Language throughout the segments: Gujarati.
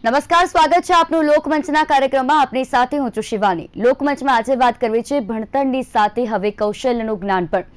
નમસ્કાર, સ્વાગત છે આપનું લોકમંચના કાર્યક્રમમાં. આપની સાથે હું છું શિવાની. લોકમંચમાં આજે વાત કરવી છે ભણતરની સાથે હવે કૌશલ્યનું જ્ઞાન પણ.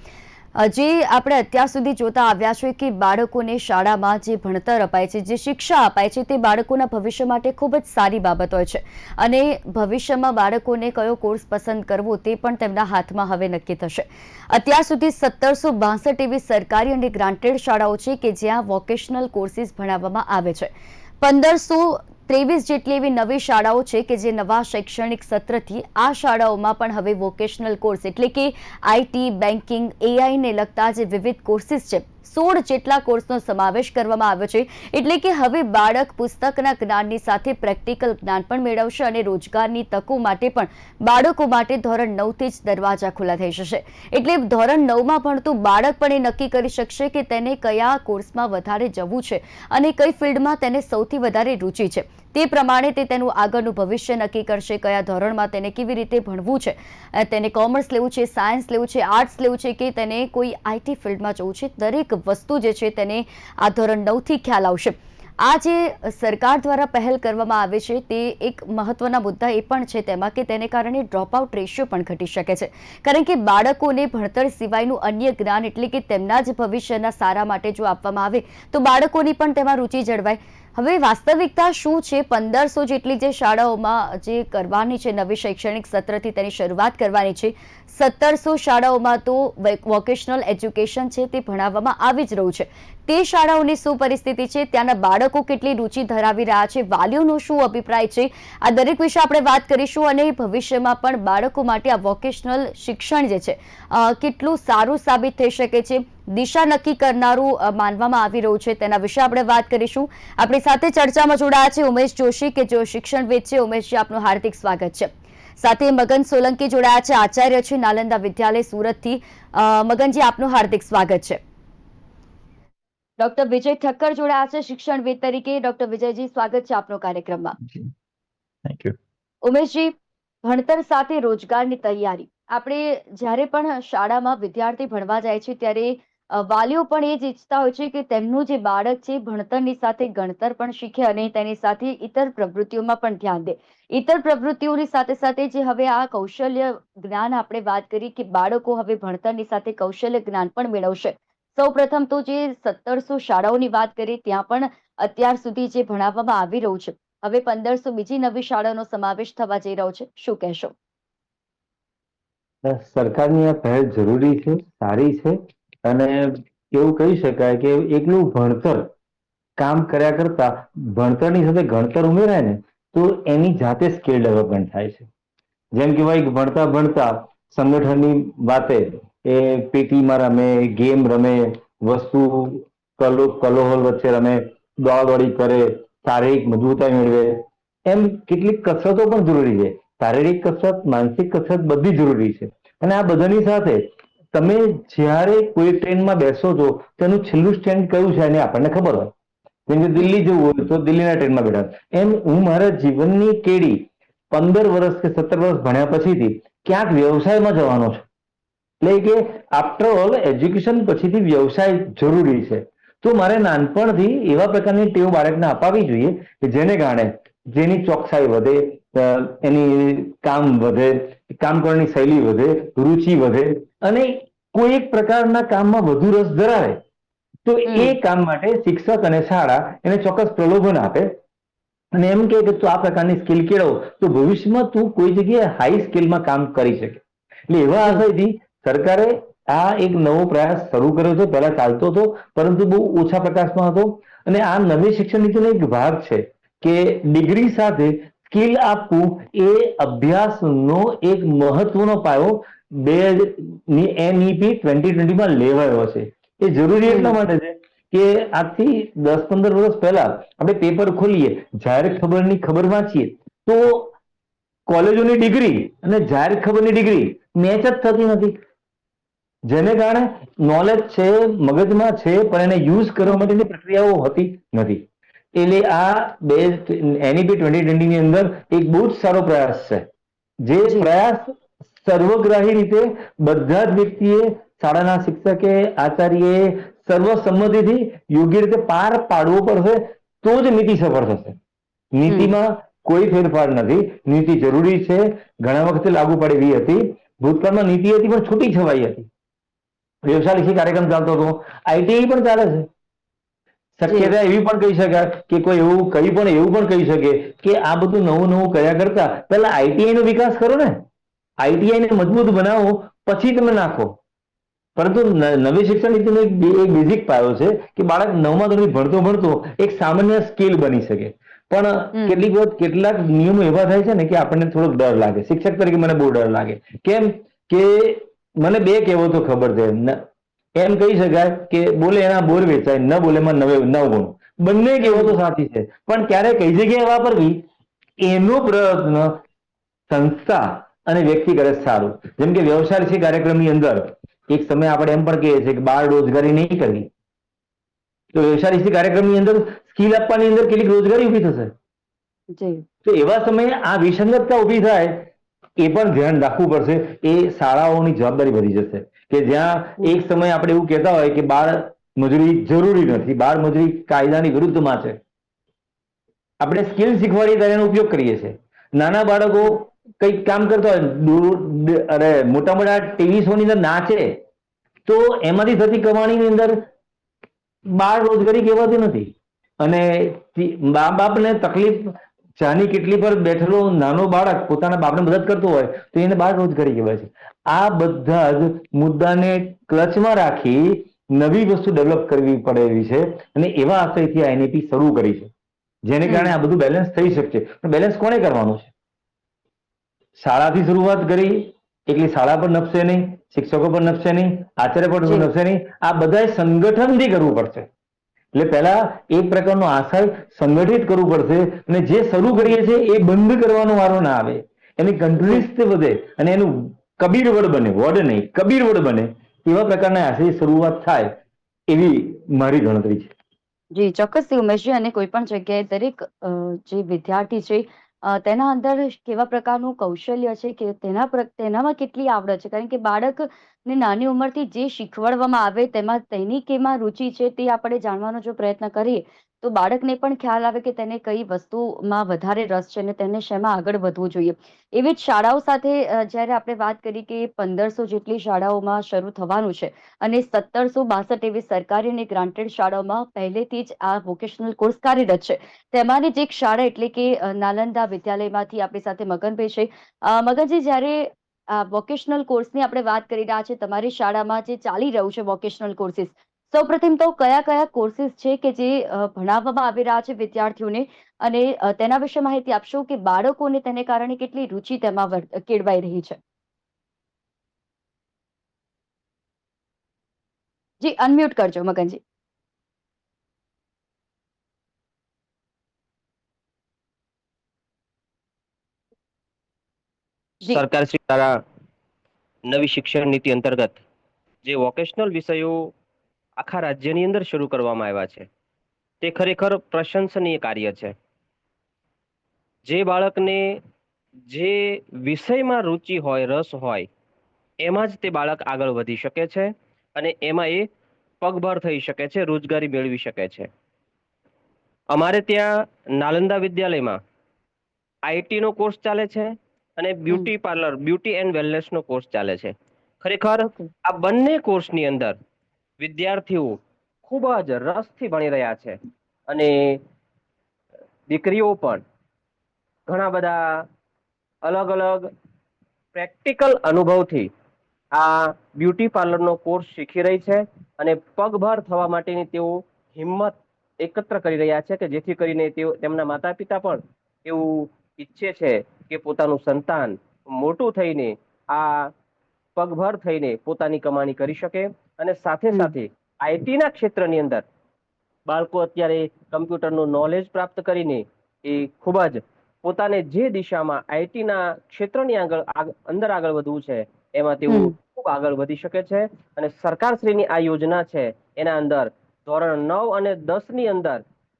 જે આપણે અત્યાર સુધી જોતા આવ્યા છે કે બાળકોને શાળામાં જે ભણતર અપાય છે, જે શિક્ષા અપાય છે, તે બાળકોના ભવિષ્ય માટે ખૂબ જ સારી બાબત હોય છે. અને ભવિષ્યમાં બાળકોને કયો કોર્સ પસંદ કરવો તે પણ તેમના હાથમાં હવે નક્કી થશે. અત્યાર સુધી 1762 એવી સરકારી અને ગ્રાન્ટેડ શાળાઓ છે કે જ્યાં વોકેશનલ કોર્સિસ ભણાવવામાં આવે છે. 1523 જેટલી એવી નવી શાળાઓ છે કે જે નવા શૈક્ષણિક સત્રથી આ શાળાઓમાં પણ હવે વોકેશનલ કોર્સ એટલે કે આઈટી, બેન્કિંગ, એઆઈ ને લગતા જે વિવિધ કોર્સિસ છે, 16 જેટલા કોર્સનો સમાવેશ કરવામાં આવ્યો છે. એટલે કે હવે બાળક પુસ્તકના જ્ઞાનની સાથે પ્રેક્ટિકલ જ્ઞાન પણ મેળવશે અને રોજગારની તકો માટે પણ બાળકો માટે ધોરણ 9 થી જ દરવાજા ખુલ્લા થઈ જશે. એટલે ધોરણ 9માં ભણતું બાળક પણ એ નક્કી કરી શકશે કે તેને કયા કોર્સમાં વધારે જવું છે અને કઈ ફિલ્ડમાં તેને સૌથી વધારે રુચિ છે. તે પ્રમાણે તે તેનું આગળનું ભવિષ્ય નક્કી કરશે. કયા ધોરણમાં તેને કેવી રીતે ભણવું છે, તેને કોમર્સ લેવું છે, સાયન્સ લેવું છે, આર્ટ્સ લેવું છે કે તેને કોઈ આઈટી ફિલ્ડમાં જવું છે, દરેક વસ્તુ જે છે તેને આ ધોરણ 9 થી ખ્યાલ આવશે. આ જે સરકાર દ્વારા પહેલ કરવામાં આવે છે તે એક મહત્વના મુદ્દા એ પણ છે તેમાં કે તેને કારણે ડ્રોપઆઉટ રેશિયો પણ ઘટી શકે છે. કારણ કે બાળકોને ભણતર સિવાયનું અન્ય જ્ઞાન એટલે કે તેમના જ ભવિષ્યના સારા માટે જો આપવામાં આવે તો બાળકોની પણ તેમાં રુચિ જળવાય. હવે વાસ્તવિકતા શું છે? 1500 જેટલી જે શાળાઓમાં જે કરવાની છે, નવી શૈક્ષણિક સત્રથી તેની શરૂઆત કરવાની છે. 1700 શાળાઓમાં તો વોકેશનલ એજ્યુકેશન છે તે ભણાવવામાં આવી જ રહ્યું છે. તે શાળાઓની શું પરિસ્થિતિ છે, ત્યાંના બાળકો કેટલી રુચિ ધરાવી રહ્યા છે, વાલીઓનો શું અભિપ્રાય છે, આ દરેક વિશે આપણે વાત કરીશું. અને ભવિષ્યમાં પણ બાળકો માટે આ વોકેશનલ શિક્ષણ જે છે કેટલું સારું સાબિત થઈ શકે છે, દિશા નક્કી કરનારું માનવામાં આવી રહ્યું છે, તેના વિશે આપણે વાત કરીશું. આપણી સાથે ચર્ચામાં જોડાયા છે ઉમેશ જોશી કે જેઓ શિક્ષણવિદ છે. ઉમેશજી, આપનું હાર્દિક સ્વાગત છે. સાથે મગન સોલંકી જોડાયા છે, આચાર્ય છે, નાલંદા વિદ્યાલય સુરતથી. મગનજી, આપનું હાર્દિક સ્વાગત છે. ડોક્ટર વિજય ઠક્કર જોડાયા છે શિક્ષણવિદ તરીકે. ડોક્ટર વિજયજી, સ્વાગત છે આપનો કાર્યક્રમમાં. Thank you. ઉમેશજી, ભણતર સાથે રોજગારની તૈયારી. આપણે જ્યારે પણ શાળામાં વિદ્યાર્થી ભણવા જાય છે ત્યારે વાલીઓ પણ એ જ ઈચ્છતા હોય છે કે તેમનું જે બાળક છે ભણતરની સાથે ગણતર પણ શીખે અને તેની સાથે ઇતર પ્રવૃત્તિઓમાં પણ ધ્યાન દે. ઇતર પ્રવૃત્તિઓની સાથે સાથે જે હવે આ કૌશલ્ય જ્ઞાન આપણે વાત કરી કે બાળકો હવે ભણતરની સાથે કૌશલ્ય જ્ઞાન પણ મેળવશે. સૌપ્રથમ તો જે 1700 શાળાઓની વાત કરી ત્યાં પણ અત્યાર સુધી જે ભણાવવામાં આવી રહ્યું છે, હવે 1500 બીજી નવી શાળાનો સમાવેશ થવા જઈ રહ્યો છે. શું કહેશો? સરકારની આ પહેલ જરૂરી છે, સારી છે. અને એવું કહી શકાય કે એકલું ભણતર કામ કર્યા કરતા ભણતરની સાથે ગણતર ઉમેરાય ને તો એની જાતે સ્કિલ ડેવલપમેન્ટ થાય છે. જેમ કહેવાય કે ભણતા ભણતા સંગઠનની વાતે એ પીટીમાં રમે, ગેમ રમે, વસ્તુ કલોહલ વચ્ચે રમે, દોડાદોડી કરે, શારીરિક મજબૂતાઈ મેળવે, એમ કેટલીક કસરતો પણ જરૂરી છે. શારીરિક કસરત, માનસિક કસરત બધી જરૂરી છે. અને આ બધાની સાથે તમે જ્યારે કોઈ ટ્રેનમાં બેસો છો તેનું છેલ્લું સ્ટેન્ડ કયું છે એને આપણને ખબર હોય. જેમ કે દિલ્હી જવું હોય તો દિલ્હીના ટ્રેનમાં બેઠા. એમ હું મારા જીવનની કેડી 15 વર્ષ કે 17 વર્ષ ભણ્યા પછીથી ક્યાંક વ્યવસાયમાં જવાનો છું. એટલે કે આફ્ટર ઓલ એજ્યુકેશન પછીથી વ્યવસાય જરૂરી છે. તો મારે નાનપણથી એવા પ્રકારની ટેવ બાળકને અપાવવી જોઈએ કે જેને કારણે જેની ચોકસાઈ વધે, એની કામ વધે, કામ કરવાની શૈલી વધે, રુચિ વધે અને કોઈ એક પ્રકારના કામમાં વધુ રસ ધરાવે તો એ કામ માટે શિક્ષક અને શાળા એને ચોક્કસ પ્રલોભન આપે અને એમ કે તું આ પ્રકારની સ્કિલ કેળવો તો ભવિષ્યમાં તું કોઈ જગ્યાએ હાઈ સ્કિલમાં કામ કરી શકે. એટલે એવા આશયથી સરકારે આ એક નવો પ્રયાસ શરૂ કર્યો છે. પહેલા ચાલતો હતો પરંતુ બહુ ઓછા પ્રકાશમાં હતો. અને આ નવી શિક્ષણ નીતિનો એક ભાગ છે કે ડિગ્રી સાથે સ્કિલ આપવું એ અભ્યાસનો એક મહત્વનો પાયો NEP 2020માં લેવાયો છે. એ જરૂરી એટલા માટે છે કે આજથી 10-15 વર્ષ પહેલા આપણે પેપર ખોલીએ, જાહેર ખબરની ખબર વાંચીએ તો કોલેજોની ડિગ્રી અને જાહેર ખબરની ડિગ્રી મેચ જ થતી નથી. જેને કારણે નોલેજ છે, મગજમાં છે, પણ એને યુઝ કરવા માટેની પ્રક્રિયાઓ હોતી નથી. એટલે આ NEP 2020ની અંદર એક બહુ જ સારો પ્રયાસ છે. જે પ્રયાસ સર્વગ્રાહી રીતે બધા જ વ્યક્તિએ, શાળાના શિક્ષકે, આચાર્યએ સર્વસંમતિથી યોગ્ય રીતે પાર પાડવો પડશે તો જ નીતિ સફળ થશે. નીતિમાં કોઈ ફેરફાર નથી. નીતિ જરૂરી છે, ઘણા વખતે લાગુ પડે એવી હતી. ભૂતકાળમાં નીતિ હતી પણ છૂટી છવાઈ હતી. વ્યવસાયલક્ષી કાર્યક્રમ ચાલતો હતો, આઈટીઆઈ પણ ચાલે છે. શક્યતા એવી પણ કહી શકાય કે કોઈ એવું કહી શકે કે આ બધું નવું નવું કર્યા કરતા પહેલા આઈટીઆઈ નો વિકાસ કરો ને, આઈટીઆઈ ને મજબૂત બનાવો, પછી તમે નાખો. પરંતુ નવી શિક્ષણ નીતિનો એક બેઝિક પાયો છે કે બાળક 9મા ધોરણથી ભણતો ભણતો એક સામાન્ય સ્કિલ બની શકે. પણ કેટલીક વખત કેટલાક નિયમો એવા થાય છે ને કે આપણને થોડોક ડર લાગે. શિક્ષક તરીકે મને બહુ ડર લાગે. કેમ કે મને બે કહેવતો ખબર છે. એમ કહી શકાય કે બોલે એના બોર વેચાય, ન બોલે એમાં નવ ગુણ. બંને કહેવતો સાચી છે, પણ ક્યારે કઈ જગ્યાએ વાપરવી એનો પ્રયત્ન સંસ્થા અને વ્યક્તિ કરે સારું. જેમ કે વ્યવસાય કાર્યક્રમની અંદર એક સમય આપણે એમ પણ કહીએ છીએ કે બાળ રોજગારી નહીં કરવી, તો વ્યવસાય કાર્યક્રમની અંદર સ્કિલ આપવાની અંદર કેટલીક રોજગારી ઉભી થશે. તો એવા સમયે આ વિસંગતતા ઉભી થાય એ પણ ધ્યાન રાખવું પડશે. એ શાળાઓની જવાબદારી વધી જશે કે જ્યાં એક સમય આપણે એવું કહેતા હોય કે બાળ મજૂરી જરૂરી નથી, બાળ મજૂરી કાયદાની વિરુદ્ધમાં છે. આપણે સ્કિલ શીખવાડીએ ત્યારે એનો ઉપયોગ કરીએ છીએ. નાના બાળકો કંઈક કામ કરતા હોય, અરે મોટા મોટા ટીવી શો ની અંદર નાચે, તો એમાંથી થતી કમાણીની અંદર બાળ રોજગારી કહેવાતી નથી. અને મા બાપને તકલીફ, ચાની કેટલી પર બેઠેલો નાનો બાળક પોતાના બાપને મદદ કરતો હોય તો એને બાળ રોજગારી કહેવાય છે. આ બધા જ મુદ્દાને ક્લચમાં રાખી નવી વસ્તુ ડેવલપ કરવી પડે એવી છે, અને એવા આશયથી આ એનઈપી શરૂ કરી છે, જેને કારણે આ બધું બેલેન્સ થઈ શકશે. પણ બેલેન્સ કોને કરવાનું છે? શાળાથી શરૂઆત કરી એટલે શાળા પર નપશે નહીં, શિક્ષકો પર નપશે નહીં, આચાર્ય પર નપશે નહીં. આ બધા સંગઠનથી કરવું પડશે. એટલે પહેલા એક પ્રકારનો આશય સંગઠિત કરવું પડશે, અને જે શરૂ કરીએ છીએ એ બંધ કરવાનો વારો ના આવે. એની કન્ટિન્યુઅસ વધે અને એનું કબીર વડ બને, વડ નહીં કબીર વડ બને, એવા પ્રકારના આશય શરૂઆત થાય એવી મારી ગણતરી છે. જી ચોક્કસથી ઉમેશજી. અને કોઈ પણ જગ્યાએ દરેક જે વિદ્યાર્થી છે તેના અંદર કેવા પ્રકારનું કૌશલ્ય છે કે તેનામાં કેટલી આવડત છે, કારણ કે બાળકને નાની ઉંમરથી જે શીખવાડવામાં આવે તેમાં તેની કેમાં રુચિ છે તે આપણે જાણવાનો જો પ્રયત્ન કરીએ તો બાળકને પણ ખ્યાલ આવે કે તેને કઈ વસ્તુમાં વધારે રસ છે અને તેને શેમાં આગળ વધવું જોઈએ. એવી જ શાળાઓ સાથે જ્યારે આપણે વાત કરી કે 1500 જેટલી શાળાઓમાં શરૂ થવાનું છે અને 1762 એવી સરકારી અને ગ્રાન્ટેડ શાળાઓમાં પહેલેથી જ આ વોકેશનલ કોર્સ કાર્યરત છે. તેમાંની જ એક શાળા એટલે કે નાલંદા વિદ્યાલયમાંથી આપણી સાથે મગનભાઈ છે. મગનજી, જ્યારે વોકેશનલ કોર્સની આપણે વાત કરી રહ્યા છે, તમારી શાળામાં જે ચાલી રહ્યું છે વોકેશનલ કોર્સિસ, સૌપ્રથમ તો કયા કયા કોર્સિસ છે કે જે ભણાવવામાં આવી રહ્યા છે વિદ્યાર્થીઓને, અને તેના વિશે માહિતી આપશો કે બાળકોને તેને કારણે કેટલી રુચિ તેમાં કેળવાઈ રહી છે? જી અનમ્યુટ કરજો મગનજી. સરકાર શ્રી દ્વારા નવી શિક્ષણ નીતિ અંતર્ગત જે વોકેશનલ વિષયો આખા રાજ્યની અંદર શરૂ કરવામાં આવ્યા છે, તે ખરેખર પ્રશંસનીય કાર્ય છે. જે બાળકને જે વિષયમાં રુચિ હોય, રસ હોય, એમાં જ તે બાળક આગળ વધી શકે છે અને એમાં એ પગભર થઈ શકે છે, રોજગારી મેળવી શકે છે. અમારે ત્યાં નાલંદા વિદ્યાલયમાં આઈટી નો કોર્સ ચાલે છે અને beauty parlour, beauty and wellness નો કોર્સ ચાલે છે. ખરેખર આ બંને કોર્સની અંદર વિદ્યાર્થીઓ ખૂબ જ રસથી ભણી રહ્યા છે, અને દીકરીઓ પણ ઘણા બધા અલગ અલગ પ્રેક્ટિકલ અનુભવથી આ બ્યુટી પાર્લરનો કોર્સ શીખી રહી છે, અને પગભર થવા માટેની તેઓ હિંમત એકત્ર કરી રહ્યા છે કે જેથી કરીને તેઓ, તેમના માતા પિતા પણ એવું ઈચ્છે છે કે પોતાનું સંતાન મોટું થઈને આ પગભર થઈને પોતાની કમાણી કરી શકે. અને સાથે સાથે આઈટી ના ક્ષેત્રની અંદર બાળકો અત્યારે કમ્પ્યુટરનું નોલેજ પ્રાપ્ત કરીને એ ખૂબ જ પોતાને જે દિશામાં આઈટી ના ક્ષેત્રની અંદર આગળ વધવું છે એમાં તેઓ ખૂબ આગળ વધી શકે છે. અને સરકારશ્રીની આ યોજના છે એના અંદર ધોરણ 9 અને 10 ની અંદર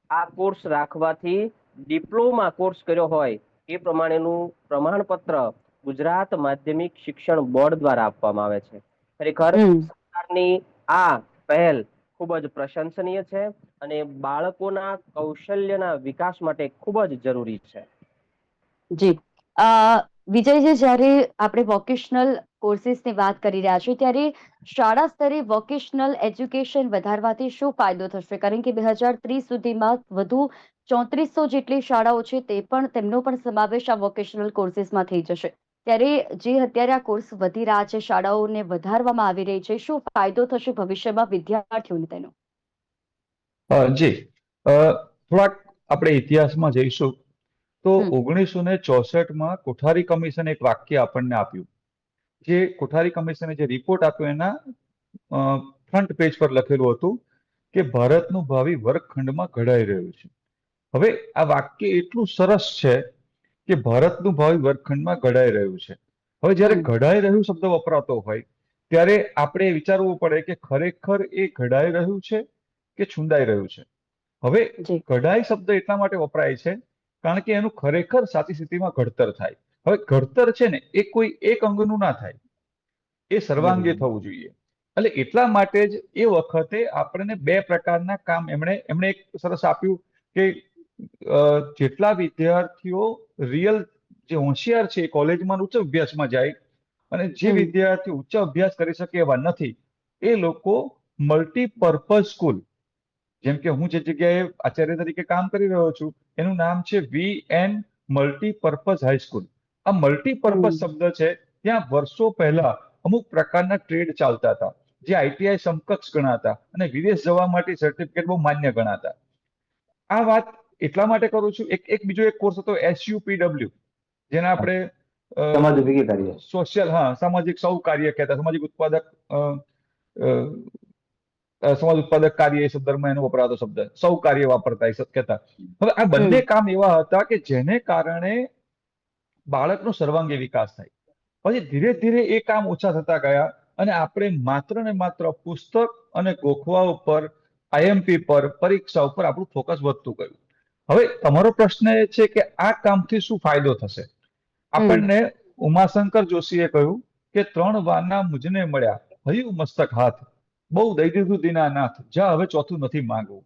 આ કોર્સ રાખવાથી ડિપ્લોમા કોર્સ કર્યો હોય એ પ્રમાણેનું પ્રમાણપત્ર ગુજરાત માધ્યમિક શિક્ષણ બોર્ડ દ્વારા આપવામાં આવે છે. ખરેખર સરકારની આ પહેલ ખૂબ જ પ્રશંસનીય છે અને બાળકોના કૌશલ્યના વિકાસ માટે ખૂબ જ જરૂરી છે. જી. વિજયજી, જ્યારે આપણે વોકેશનલ કોર્સિસની વાત કરી રહ્યા છીએ, ત્યારે શાળા સ્તરે વોકેશનલ એજ્યુકેશન વધારવાથી શું ફાયદો થશે? કારણ કે 2030 સુધીમાં વધુ 3400 જેટલી શાળાઓ છે, તેમનો પણ સમાવેશ આ વોકેશનલ કોર્સિસમાં થઈ જશે. ત્યારે જે અત્યારે આ કોર્સ વધી રહ્યા છે, શાળાઓને વધારવામાં આવી રહી છે, શું ફાયદો થશે ભવિષ્યમાં વિદ્યાર્થીઓને તેનો? જી થોડાક આપણે ઇતિહાસમાં જઈશું તો હમ 1964માં કોઠારી કમિશને એક વાક્ય આપણને આપ્યું. જે કોઠારી કમિશને જે રિપોર્ટ આપ્યો એના ફ્રન્ટ પેજ પર લખેલું હતું કે ભારતનું ભાવિ વર્ગખંડમાં ઘડાઈ રહ્યું છે. હવે આ વાક્ય એટલું સરસ છે કે ભારતનું ભાવિ વર્ગખંડમાં ઘડાઈ રહ્યું છે. હવે જ્યારે હમ ઘડાઈ રહ્યું શબ્દ વપરાતો હોય ત્યારે આપણે વિચારવું પડે કે ખરેખર એ ઘડાઈ રહ્યું છે કે છુંદાઈ રહ્યું છે. હવે જી. કઢાઈ શબ્દ એટલા માટે વપરાય છે કારણ કે એનું ખરેખર સાચી સ્થિતિમાં ઘડતર થાય. હવે ઘડતર છે ને એ કોઈ એક અંગનું ના થાય, એ સર્વાંગી બરોબર. થવું જોઈએ. એટલે એટલા માટે જ એ વખતે આપણને બે પ્રકારના કામ એમણે એક સરસ આપ્યું કે જેટલા વિદ્યાર્થીઓ રિયલ જે હોશિયાર છે એ કોલેજમાં ઉચ્ચ અભ્યાસમાં જાય અને જે હમ વિદ્યાર્થીઓ ઉચ્ચ અભ્યાસ કરી શકે એવા નથી એ લોકો મલ્ટીપર્પઝ સ્કૂલ, જેમ કે હું જે જગ્યાએ આચાર્ય તરીકે કામ કરી રહ્યો છું એનું નામ છે VN મલ્ટીપર્પઝ હાઈસ્કૂલ. આ મલ્ટીપર્પઝ હમ શબ્દ છે. ત્યાં વર્ષો પહેલા અમુક પ્રકારના ટ્રેડ ચાલતા હતા જે ITI સમકક્ષ ગણાતા અને વિદેશ જવા માટે સર્ટિફિકેટ બહુ માન્ય ગણાતા. આ વાત એટલા માટે કરું છું, એક બીજો એક કોર્સ હતો SUPW, જેને આપણે સમાજ ઉપયોગી કાર્ય. સોશિયલ, સામાજિક સૌ કાર્ય કહેતા, સામાજિક ઉત્પાદક સમાજ ઉત્પાદક કાર્ય એ સંદર્ભમાં એનો વપરાતો શબ્દ, સૌ કાર્ય વાપરતા એ કહેતા. હવે આ બંને હમ કામ એવા હતા કે જેને કારણે બાળકનો સર્વાંગી વિકાસ થાય. પછી ધીરે ધીરે એ કામ ઓછા થતા ગયા અને આપણે માત્ર ને માત્ર પુસ્તક અને ગોખવા ઉપર, IMP પર, પરીક્ષા ઉપર આપણું ફોકસ વધતું ગયું. હવે તમારો પ્રશ્ન એ છે કે આ કામથી શું ફાયદો થશે? હમ આપણને ઉમાશંકર જોશીએ કહ્યું કે 3 વારના મુજને મળ્યા, હયું મસ્તક હાથ, બહુ દઈ દીધું દીનાનાથ, જા હવે ચોથું નથી માંગવું.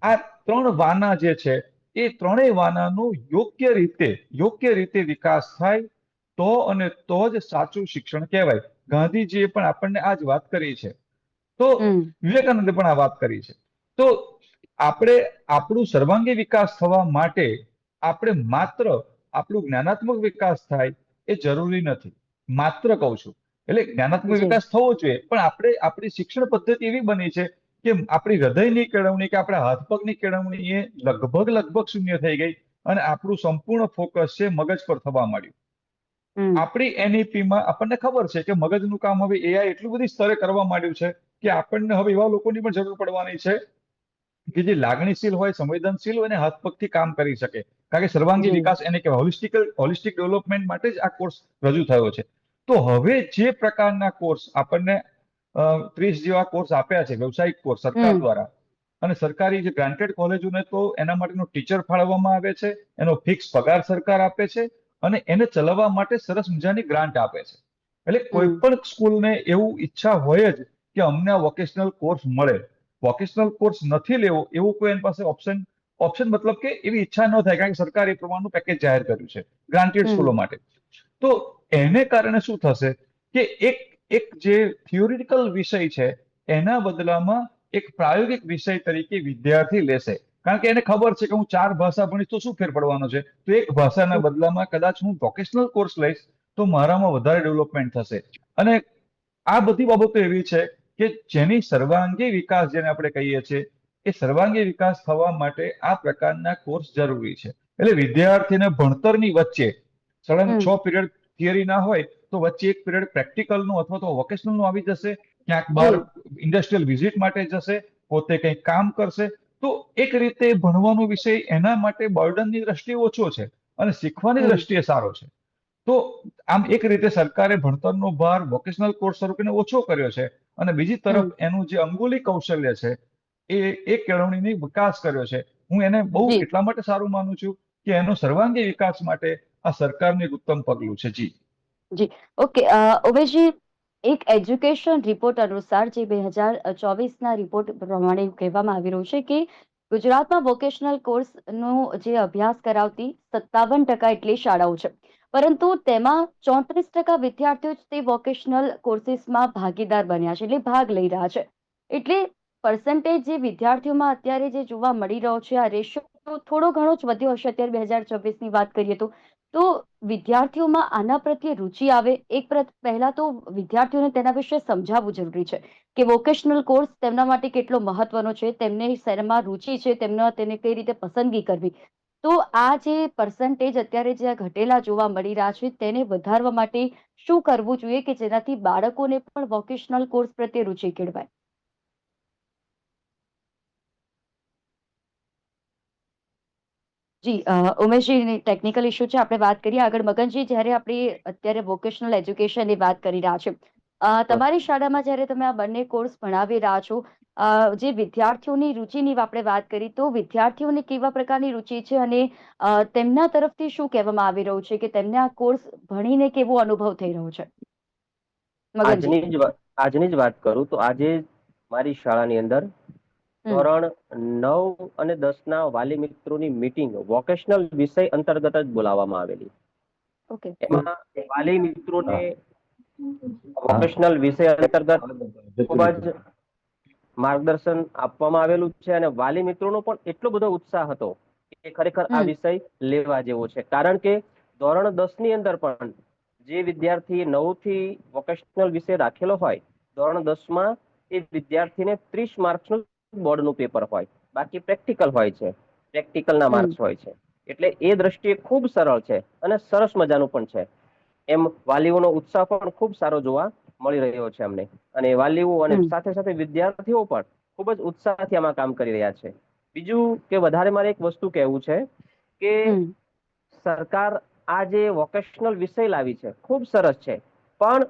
આ 3 વાના જે છે એ ત્રણેય વાનાનો યોગ્ય રીતે વિકાસ થાય તો અને તો જ સાચું શિક્ષણ કહેવાય. ગાંધીજીએ પણ આપણને આ જ વાત કરી છે. તો હમ વિવેકાનંદે પણ આ વાત કરી છે. તો આપણે આપણું સર્વાંગી વિકાસ થવા માટે આપણે માત્ર આપણું જ્ઞાનાત્મક વિકાસ થાય એ જરૂરી નથી. માત્ર કહું છું, એટલે જ્ઞાનાત્મક જી. વિકાસ થવો જોઈએ પણ આપણી શિક્ષણ પદ્ધતિ એવી બની છે કે આપણી હૃદયની કેળવણી કે આપણા હાથ પગની કેળવણી એ લગભગ શૂન્ય થઈ ગઈ અને આપણું સંપૂર્ણ ફોકસ છે મગજ પર થવા માંડ્યું. હમ આપણી NEP-માં આપણને ખબર છે કે મગજનું કામ હવે AI એટલું બધી સ્તરે કરવા માંડ્યું છે કે આપણને હવે એવા લોકોની પણ જરૂર પડવાની છે કે જે લાગણીશીલ હોય, સંવેદનશીલ હોય અને હાથ પગથી કામ કરી શકે. કારણ કે સર્વાંગી જી. વિકાસ એને કહેવાય. હોલિસ્ટિક ડેવલપમેન્ટ માટે જ આ કોર્સ રજૂ થયો છે. તો હવે જે પ્રકારના કોર્સ આપણને 30 જેવા કોર્સ આપ્યા છે, વ્યવસાયિક કોર્સ સરકાર હમ દ્વારા, અને સરકારી જે ગ્રાન્ટેડ કોલેજોને તો એના માટેનો ટીચર ફાળવવામાં આવે છે, એનો ફિક્સ પગાર સરકાર આપે છે અને એને ચલાવવા માટે સરસ મજાની ગ્રાન્ટ આપે છે. એટલે કોઈ હમ પણ સ્કૂલને એવું ઈચ્છા હોય જ કે અમને આ વોકેશનલ કોર્સ મળે. વોકેશનલ કોર્સ નથી લેવો એવું કોઈ એની પાસે ઓપ્શન મતલબ કે એવી ઈચ્છા ન થાય, કારણ કે સરકારે એ પ્રમાણનું પેકેજ જાહેર કર્યું છે ગ્રાન્ટેડ હમ સ્કૂલો માટે. તો એને કારણે શું થશે કે એક જે થિયોરિટિકલ વિષય છે એના બદલામાં એક પ્રાયોગિક વિષય તરીકે વિદ્યાર્થી લેશે. કારણ કે એને ખબર છે કે હું 4 ભાષા ભણીશ તો શું ફેર પડવાનો છે, તો એક ભાષાના બદલામાં કદાચ હું વોકેશનલ કોર્સ લઈશ તો મારામાં વધારે ડેવલપમેન્ટ થશે. અને આ બધી બાબતો એવી છે કે જેની સર્વાંગી વિકાસ જેને આપણે કહીએ છીએ એ સર્વાંગી વિકાસ થવા માટે આ પ્રકારના કોર્સ જરૂરી છે. એટલે વિદ્યાર્થીને ભણતરની વચ્ચે સળંગ હમ 6 પીરિયડ થિયરી ના હોય તો વચ્ચે એક પીરિયડ પ્રેક્ટિકલનું અથવા તો વોકેશનલનું આવી જશે. ક્યાંક બહાર જી. ઇન્ડસ્ટ્રીયલ વિઝિટ માટે જશે, પોતે કંઈક કામ કરશે. તો એક રીતે ભણવાનો વિષય એના માટે બર્ડનની દ્રષ્ટિએ ઓછો છે અને શીખવાની હમ દ્રષ્ટિએ સારો છે. તો આમ એક રીતે સરકારે ભણતરનો ભાર વોકેશનલ કોર્સ સ્વરૂપે ઓછો કર્યો છે અને બીજી તરફ હમ એનું જે અંગુલી કૌશલ્ય છે એ કેળવણીની વિકાસ કર્યો છે. હું એને બહુ જી. એટલા માટે સારું માનું છું કે એનો સર્વાંગી વિકાસ માટે આ સરકારનું એક ઉત્તમ પગલું છે. જી. જી. ઓકે. ઉમેશજી, એક એજ્યુકેશન રિપોર્ટ અનુસાર જે 2024ના રિપોર્ટ પ્રમાણે એવું કહેવામાં આવી રહ્યું છે કે ગુજરાતમાં વોકેશનલ કોર્સનો જે અભ્યાસ કરાવતી 57% એટલી શાળાઓ છે, પરંતુ તેમાં 34% વિદ્યાર્થીઓ જ તે વોકેશનલ કોર્સિસમાં ભાગીદાર બન્યા છે, એટલે ભાગ લઈ રહ્યા છે. એટલે પર્સન્ટેજ જે વિદ્યાર્થીઓમાં અત્યારે જે જોવા મળી રહ્યો છે, આ રેશિયો થોડો ઘણો જ વધ્યો હશે અત્યારે 2024ની વાત કરીએ તો વિદ્યાર્થીઓમાં આના પ્રત્યે રુચિ આવે. પહેલા તો વિદ્યાર્થીઓને તેના વિશે સમજાવવું જરૂરી છે કે વોકેશનલ કોર્સ તેમના માટે કેટલો મહત્વનો છે, તેમને શેમાં રુચિ છે, તેને કઈ રીતે પસંદગી કરવી. તો આ જે પર્સન્ટેજ અત્યારે જે ઘટેલા જોવા મળી રહ્યા છે, તેને વધારવા માટે શું કરવું જોઈએ કે જેનાથી બાળકોને પણ વોકેશનલ કોર્સ પ્રત્યે રુચિ કેળવાય? જી, ઉમેશજી, ટેકનિકલ ઇશ્યુ છે, આપણે વાત કરીએ આગળ. મગનજી, જ્યારે આપણે અત્યારે વોકેશનલ એજ્યુકેશનની વાત કરી રહ્યા છે, તમારી શાળામાં જ્યારે તમે આ બંને કોર્સ ભણાવી રહ્યા છો, જે વિદ્યાર્થીઓની રુચિની આપણે વાત કરી, તો વિદ્યાર્થીઓને કેવા પ્રકારની રુચિ છે અને તેમના તરફથી શું કહેવામાં આવી રહ્યું છે કે તેમને આ કોર્સ ભણીને કેવો અનુભવ થઈ રહ્યો છે? મગનજી. આજની જ વાત કરું તો આજે મારી શાળાની અંદર હમ. ધોરણ 9 અને 10 ના વાલી મિત્રોની મીટિંગ વોકેશનલ વિષય અંતર્ગત જ બોલાવવામાં આવેલી. ઓકે. એમાં વાલી મિત્રોને હા. વોકેશનલ વિષય અંતર્ગત ખૂબ જ માર્ગદર્શન આપવામાં આવેલું છે અને વાલી મિત્રોનો પણ એટલો બધો ઉત્સાહ હતો કે ખરેખર આ હમ. વિષય લેવા જેવો છે. કારણ કે ધોરણ 10 ની અંદર પણ જે વિદ્યાર્થી 9 થી વોકેશનલ વિષય રાખેલો હોય, ધોરણ 10 માં એ વિદ્યાર્થીને 30 માર્ક્સનું બોર્ડનું પેપર હોય, બાકી પ્રેક્ટિકલ હોય છે, પ્રેક્ટિકલના હમ. માર્ક્સ હોય છે. એટલે એ દ્રષ્ટિએ ખૂબ સરળ છે અને સરસ મજાનું પણ છે. એમ વાલીઓનો ઉત્સાહ પણ ખૂબ સારો જોવા મળી રહ્યો છે અમને. અને વાલીઓ અને હમ. સાથે સાથે વિદ્યાર્થીઓ પણ ખૂબ જ ઉત્સાહથી આમાં કામ કરી રહ્યા છે. બીજું કે વધારે મારે એક વસ્તુ કહેવું છે કે હમ. સરકાર આ જે વોકેશનલ વિષય લાવી છે ખૂબ સરસ છે, પણ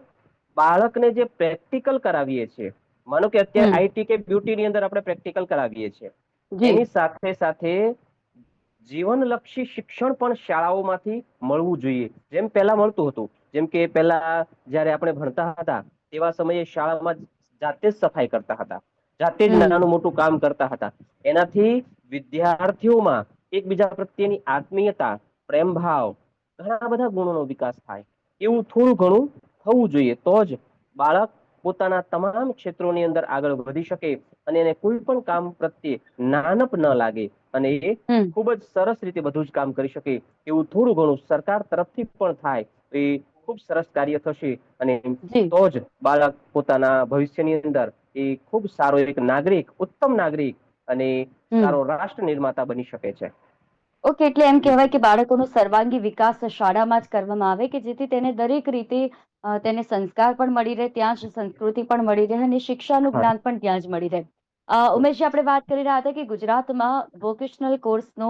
બાળકને જે પ્રેક્ટિકલ કરાવીએ છીએ, માનો કે અત્યારે હમ. આઈટી કે બ્યુટીની અંદર આપણે પ્રેક્ટિકલ કરાવીએ છીએ, જી. એની સાથે સાથે જીવનલક્ષી શિક્ષણ પણ શાળાઓમાંથી મળવું જોઈએ. જેમ પહેલા મળતું હતું, જેમ કે પહેલા જ્યારે આપણે ભણતા હતા તેવા સમયે શાળામાં જાતે જ સફાઈ કરતા હતા, જાતે જ હમ. નાનું મોટું કામ કરતા હતા. એનાથી વિદ્યાર્થીઓમાં એકબીજા પ્રત્યેની આત્મીયતા, પ્રેમ ભાવ, ઘણા બધા ગુણોનો વિકાસ થાય. એવું થોડું ઘણું થવું જોઈએ, તો જ બાળક પોતાના તમામ ક્ષેત્રોની અંદર આગળ વધી શકે અને એને કોઈ પણ કામ પ્રત્યે નાનપ ન લાગે અને એ હમ. ખૂબ જ સરસ રીતે બધું જ કામ કરી શકે. એવું થોડું ઘણું સરકાર તરફથી પણ થાય તો એ ખૂબ સરસ કાર્ય થશે અને જી. તો જ બાળક પોતાના ભવિષ્યની અંદર એ ખૂબ સારો એક નાગરિક, ઉત્તમ નાગરિક અને હમ. સારો રાષ્ટ્ર નિર્માતા બની શકે છે. ઓકે, એટલે એમ કહેવાય કે બાળકોનો સર્વાંગી વિકાસ શાળામાં જ કરવામાં આવે કે જેથી તેને દરેક રીતે તેને સંસ્કાર પણ મળી રહે, ત્યાં જ સંસ્કૃતિ પણ મળી રહે અને શિક્ષાનું હા. જ્ઞાન પણ ત્યાં જ મળી રહે. ઉમેશજી, આપણે વાત કરી રહ્યા હતા કે ગુજરાતમાં વોકેશનલ કોર્સનો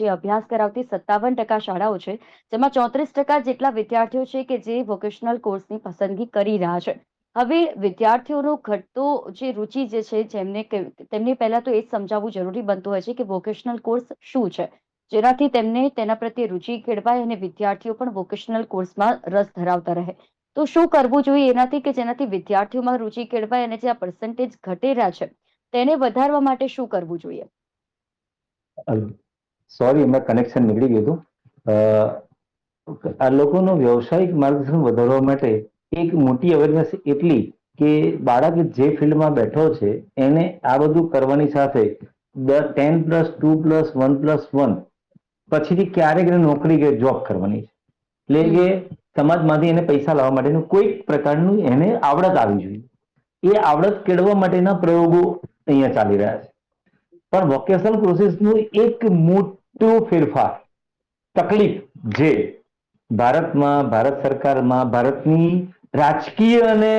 જે અભ્યાસ કરાવતી 57% શાળાઓ છે, જેમાં 34% જેટલા વિદ્યાર્થીઓ છે કે જે વોકેશનલ કોર્સની પસંદગી કરી રહ્યા છે. હવે વિદ્યાર્થીઓનો ઘટતો જે રુચિ જે છે, તેમને પહેલા તો એ જ સમજાવવું જરૂરી બનતું હોય છે કે વોકેશનલ કોર્સ શું છે, જેનાથી તેમને તેના પ્રત્યે રુચિ કેળવાય અને વિદ્યાર્થીઓ પણ વોકેશનલ કોર્સમાં રસ ધરાવતા રહે. તો શું કરવું જોઈએ એનાથી કે જેનાથી વિદ્યાર્થીઓમાં રુચિ કેળવાય અને જે આ પર્સન્ટેજ ઘટી રહ્યા છે તેને વધારવા માટે શું કરવું જોઈએ? સોરી, એમાં કનેક્શન નીકળી ગયું હતું. આ લોકોનો વ્યવસાયિક માર્ગદર્શન વધારવા માટે એક મોટી અવેરનેસ એટલી કે બાળક જે ફિલ્ડમાં બેઠો છે એને આ બધું કરવાની સાથે 10+2+1+1 પછીથી ક્યારેક એને નોકરી કે જોબ કરવાની છે. એટલે હમ. કે સમાજમાંથી એને પૈસા લાવવા માટેનું કોઈક પ્રકારનું એને આવડત આવી જોઈએ. એ આવડત કેળવવા માટેના પ્રયોગો અહીંયા ચાલી રહ્યા છે. પણ વોકેશનલ પ્રોસેસનું એક મોટું ફેરફાર, તકલીફ જે ભારતમાં, ભારત સરકારમાં, ભારતની રાજકીય અને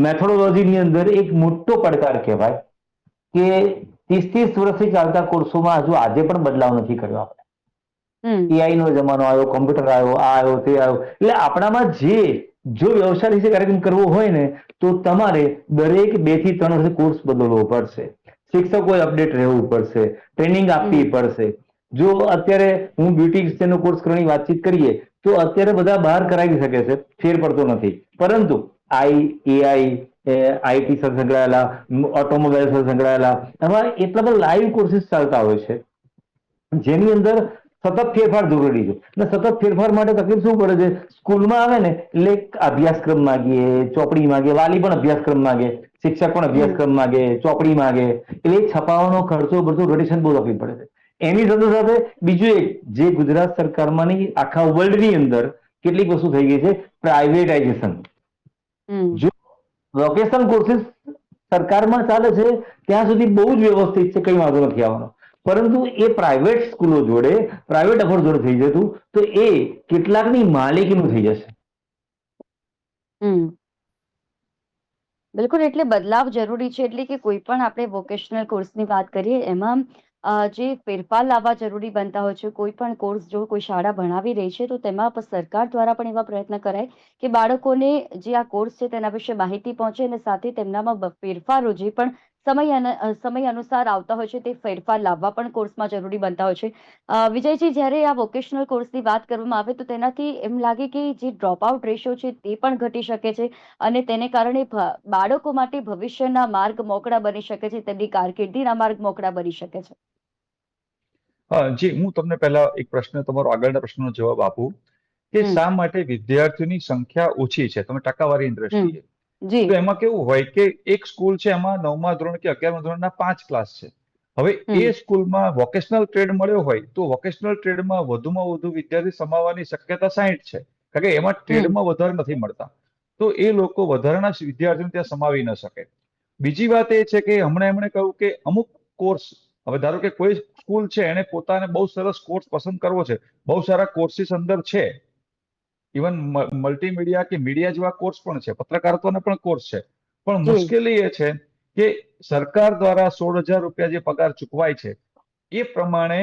મેથોડોલોજીની અંદર એક મોટો પડકાર કહેવાય કે 30-30 વર્ષથી ચાલતા કોર્સોમાં હજુ આજે પણ બદલાવ નથી કર્યો આપણે. હમ. એઆઈ નો જમાનો આવ્યો, કોમ્પ્યુટર આવ્યો, આ આવ્યો, તે આવ્યો. એટલે આપણામાં જો વ્યવસાય વિશે કાર્યક્રમ કરવો હોય ને તો તમારે દરેક 2 થી 3 વર્ષે કોર્સ બદલવો પડશે. શિક્ષકોએ અપડેટ રહેવું પડશે, ટ્રેનિંગ આપવી હમ. પડશે. જો અત્યારે હું બ્યુટિશિયનનો કોર્સ કરવાની વાતચીત કરીએ તો અત્યારે બધા બહાર કરાવી શકે છે, ફેર પડતો નથી. પરંતુ એઆઈ આઈટી સાથે સંકળાયેલા, ઓટોમોબાઈલ સાથે સંકળાયેલા, એમાં એટલા બધા લાઈવ કોર્સીસ ચાલતા હોય છે જેની અંદર સતત ફેરફાર જરૂરી છે. અને સતત ફેરફાર માટે તકલીફ શું પડે છે, સ્કૂલમાં આવે ને એટલે એક અભ્યાસક્રમ માગીએ, ચોપડી માગે, વાલી પણ અભ્યાસક્રમ માગે, શિક્ષક પણ અભ્યાસક્રમ માગે, ચોપડી માગે, એટલે એ છપાવવાનો ખર્ચો બધું રોટેશન બહુ તકલીફ પડે છે. એની સાથે સાથે બીજું એક જે ગુજરાત સરકારમાં ની આખા વર્લ્ડની અંદર કેટલીક વસ્તુ થઈ ગઈ છે, પ્રાઇવેટાઇઝેશન. જો વોકેશનલ કોર્સીસ સરકારમાં ચાલે છે ત્યાં સુધી બહુ જ વ્યવસ્થિત છે, કઈ વાંધો નથી આવવાનો. પરંતુ એ પ્રાઇવેટ સ્કૂલો જોડે, પ્રાઇવેટ અફોર્ડ જોડે થઈ જતું તો એ કેટલાકની માલિકીનું થઈ જશે. બિલકુલ, એટલે બદલાવ જરૂરી છે. એટલે કે કોઈ પણ આપણે વોકેશનલ કોર્સની વાત કરીએ એમાં જે ફેરફાર લાવવા જરૂરી બનતા હોય છે. કોઈ પણ કોર્સ જો કોઈ શાળા ભણાવી રહી છે તો તેમાં સરકાર દ્વારા પણ એવા પ્રયત્ન કરાય કે બાળકોને જે આ કોર્સ છે તેના વિશે માહિતી પહોંચે અને સાથે તેમનામાં ફેરફારો જે પણ સમય અનુસાર આવતા હોય છે તે ફેરફાર લાવવા પણ કોર્સમાં જરૂરી બનતા હોય છે. વિજયજી, જ્યારે આ વોકેશનલ કોર્સની વાત કરવામાં આવે તો તેનાથી એમ લાગે કે જે ડ્રોપ આઉટ રેશિયો છે તે પણ ઘટી શકે છે અને તેને કારણે બાળકો માટે ભવિષ્યના માર્ગ મોકળા બની શકે છે, તેમની કારકિર્દીના માર્ગ મોકળા બની શકે છે. જી, હું તમને પહેલા એક પ્રશ્ન, તમારો આગળના પ્રશ્નનો જવાબ આપું કે શા માટે વિદ્યાર્થીઓની સંખ્યા ઓછી છે, તમે ટકાવારીની દ્રષ્ટિએ. જી. તો એમાં કેવું હોય કે એક સ્કૂલ છે, એમાં 9મા ધોરણ કે 11મા ધોરણના 5 ક્લાસ છે. હવે એ સ્કૂલમાં વોકેશનલ ટ્રેડ મળ્યો હોય તો વોકેશનલ ટ્રેડમાં વધુમાં વધુ વિદ્યાર્થી સમાવવાની શક્યતા 60 છે, કારણ કે એમાં ટ્રેડમાં વધારે નથી મળતા. તો એ લોકો વધારાના વિદ્યાર્થીઓને ત્યાં સમાવી ન શકે. બીજી વાત એ છે કે હમણાં એમણે કહ્યું કે અમુક કોર્સ, હવે ધારો કે કોઈ સ્કૂલ છે એને પોતાને બહુ સરસ કોર્સ પસંદ કરવો છે, બહુ સારા કોર્સીસ અંદર છે, ઇવન મલ્ટીમીડિયા કે મીડિયા જેવા કોર્સ પણ છે, પત્રકારત્વના પણ કોર્સ છે, પણ મુશ્કેલી એ છે કે સરકાર દ્વારા 16,000 રૂપિયા જે પગાર ચૂકવાય છે એ પ્રમાણે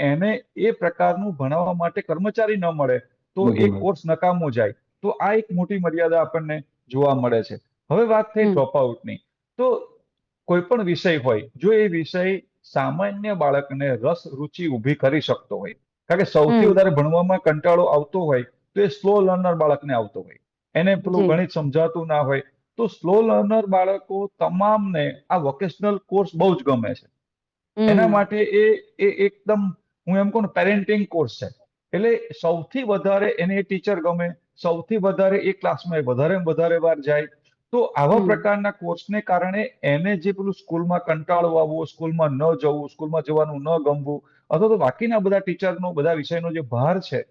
એને એ પ્રકારનું ભણાવવા માટે કર્મચારી ન મળે તો એ કોર્સ નકામો જાય. તો આ એક મોટી મર્યાદા આપણને જોવા મળે છે. હવે વાત થઈ ડ્રોપ આઉટની. તો કોઈ પણ વિષય હોય, જો એ વિષય સામાન્ય બાળકને રસ રુચિ ઊભી કરી શકતો હોય, કારણ કે સૌથી વધારે ભણવામાં કંટાળો આવતો હોય તો એ સ્લો લર્નર બાળકને આવતો હોય, એને પેલું ગણિત સમજાતું ના હોય, તો સ્લો લર્નર બાળકો તમામને આ વોકેશનલ કોર્સ બહુ જ ગમે છે. એના માટે એ એકદમ, હું એમ કહું ને, પેરેન્ટિંગ કોર્સ છે. એટલે સૌથી વધારે એને ટીચર ગમે, સૌથી વધારે એ ક્લાસમાં વધારે વાર જાય. તો આવા પ્રકારના કોર્સને કારણે એને જે પેલું સ્કૂલમાં કંટાળો આવવો, સ્કૂલમાં ન જવું, સ્કૂલમાં જવાનું ન ગમવું, અથવા તો બાકીના બધા ટીચરનો, બધા વિષયનો જે ભાર છે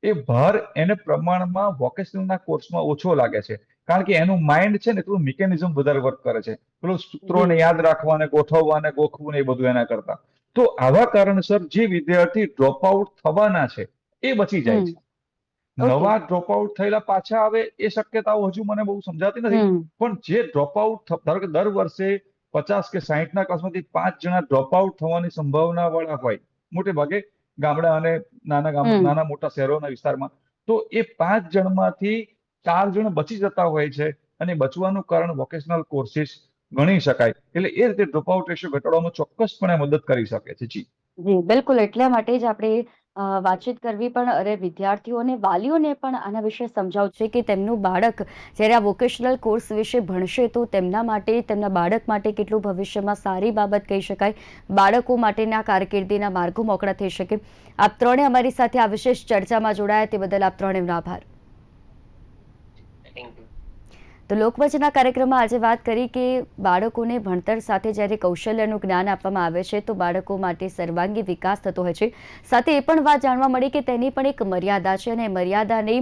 એ ભાર એને પ્રમાણમાં વોકેશનલના કોર્સમાં ઓછો લાગે છે, કારણ કે એનું માઇન્ડ છે ને એટલું મિકેનિઝમ વધારે વર્ક કરે છે, પેલું સૂત્રોને યાદ રાખવાને, ગોઠવવાને, ગોખવું ને એ બધું એના કરતા. તો આવા કારણસર જે વિદ્યાર્થી ડ્રોપ આઉટ થવાના છે એ બચી જાય છે. નવા ડ્રોપ આઉટ થયેલા પાછા આવે એ શક્યતાઓ હજુ મને બહુ સમજાતી નથી, પણ જે ડ્રોપ આઉટ, ધારો કે દર વર્ષે 50 કે 60ના ક્લાસમાંથી 5 જણા ડ્રોપ આઉટ થવાની સંભાવના વાળા હોય, મોટે ભાગે ગામડા અને નાના મોટા શહેરોના વિસ્તારમાં, તો એ 5 જણમાંથી 4 જણ બચી જતા હોય છે, અને બચવાનું કારણ વોકેશનલ કોર્સીસ ગણી શકાય. એટલે એ રીતે ડ્રોપ આઉટ રેશિયો ઘટાડવામાં ચોક્કસપણે મદદ કરી શકે છે. જી બિલકુલ, એટલા માટે જ આપણે વાતચીત કરવી પણ, અરે વિદ્યાર્થીઓને, વાલીઓને પણ આના વિશે સમજાવવું છે કે તેમનું બાળક જ્યારે આ વોકેશનલ કોર્સ વિશે ભણશે તો તેમના માટે, તેમના બાળક માટે કેટલું ભવિષ્યમાં સારી બાબત કહી શકાય, બાળકો માટેના કારકિર્દીના માર્ગો મોકળા થઈ શકે. આપ ત્રણે અમારી સાથે આ વિશેષ ચર્ચામાં જોડાયા તે બદલ આપ ત્રણેયનો આભાર. તો લોકવચના કાર્યક્રમમાં આજે વાત કરી કે બાળકોને ભણતર સાથે જ્યારે કૌશલ્યનું જ્ઞાન આપવામાં આવે છે તો બાળકો માટે સર્વાંગી વિકાસ થતો હોય છે. સાથે એ પણ વાત જાણવા મળી કે તેની પણ એક મર્યાદા છે અને મર્યાદાને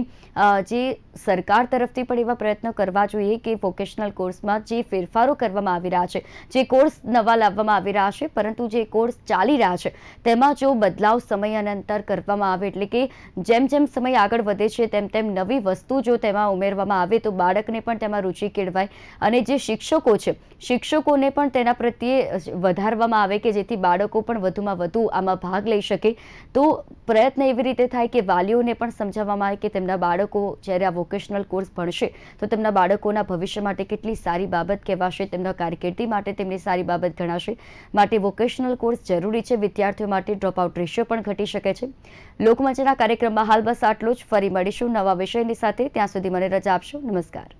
જે સરકાર તરફથી પણ એવા પ્રયત્નો કરવા જોઈએ કે વોકેશનલ કોર્સમાં જે ફેરફારો કરવામાં આવી રહ્યા છે, જે કોર્સ નવા લાવવામાં આવી રહ્યા છે, પરંતુ જે કોર્સ ચાલી રહ્યા છે તેમાં જો બદલાવ સમયાંતર કરવામાં આવે, એટલે કે જેમ જેમ સમય આગળ વધે છે તેમ તેમ નવી વસ્તુ જો તેમાં ઉમેરવામાં આવે તો બાળકને પણ રુચિ કેળવાય અને જે શિક્ષકો છે, શિક્ષકોને પણ તેના પ્રત્યે વધારવામાં આવે કે જેથી બાળકો પણ વધુમાં વધુ આમાં ભાગ લઈ શકે. તો પ્રયત્ન એવી રીતે થાય કે વાલીઓને પણ સમજાવવામાં આવે કે તેમના બાળકો જ્યારે આ વોકેશનલ કોર્સ ભણશે તો તેમના બાળકોના ભવિષ્ય માટે કેટલી સારી બાબત કહેવાશે, તેમના કારકિર્દી માટે તેમની સારી બાબત ગણાશે. માટે વોકેશનલ કોર્સ જરૂરી છે. વિદ્યાર્થીઓ માટે ડ્રોપ આઉટ રેશિયો પણ ઘટી શકે છે. લોકમંચના કાર્યક્રમમાં હાલ બસ આટલું જ. ફરી મળીશું નવા વિષયની સાથે. ત્યાં સુધી મને રજા આપશો. નમસ્કાર.